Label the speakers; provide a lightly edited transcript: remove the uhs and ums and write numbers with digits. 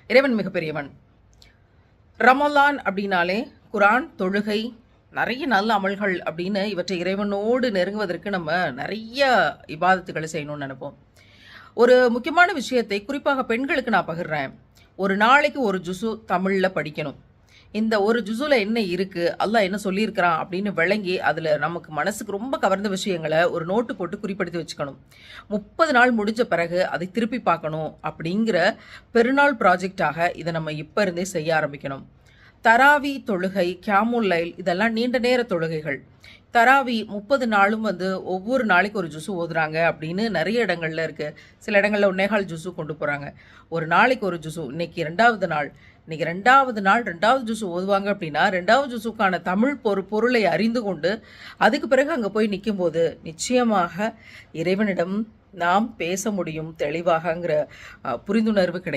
Speaker 1: இறைவன் மிகப்பெரியவன். ரமலான் அப்படின்னாலே குரான், தொழுகை, நிறைய நல்ல அமல்கள் அப்படின்னு இவற்றை இறைவனோடு நெருங்குவதற்கு நம்ம நிறைய இபாதத்துகளை செய்யணும்னு நினைப்போம். ஒரு முக்கியமான விஷயத்தை குறிப்பாக பெண்களுக்கு நான் பகிர்றேன். ஒரு நாளைக்கு ஒரு ஜுசு தமிழ்ல படிக்கணும். இந்த ஒரு ஜுசுல என்ன இருக்கு, அல்லாஹ் என்ன சொல்லியிருக்கிறான் அப்படின்னு விளங்கி, அதுல நமக்கு மனசுக்கு ரொம்ப கவர்ந்த விஷயங்களை ஒரு நோட்டு போட்டு குறிப்படுத்தி வச்சுக்கணும். 30 நாள் முடிஞ்ச பிறகு அதை திருப்பி பார்க்கணும் அப்படிங்கிற பெருநாள் ப்ராஜெக்டாக இதை நம்ம இப்ப இருந்தே செய்ய ஆரம்பிக்கணும். தராவி தொழுகை, கியாமுல் லைல் இதெல்லாம் நீண்ட நேர தொழுகைகள். தராவி 30 நாளும் ஒவ்வொரு நாளைக்கு ஒரு ஜுசு ஓதுறாங்க அப்படின்னு நிறைய இடங்கள்ல இருக்கு. சில இடங்கள்ல 1.25 ஜுசு கொண்டு போறாங்க. ஒரு நாளைக்கு ஒரு ஜுசு. இன்னைக்கு 2வது நாள். இன்னைக்கு 2வது நாள் 2வது ஜுசு ஓதுவாங்க அப்படின்னா 2வது ஜுசுக்கான தமிழ் பொருளை அறிந்து கொண்டு அதுக்கு பிறகு அங்கே போய் நிற்கும்போது நிச்சயமாக இறைவனிடம் நாம் பேச முடியும் தெளிவாகங்கிற புரிந்துணர்வு கிடைக்கும்.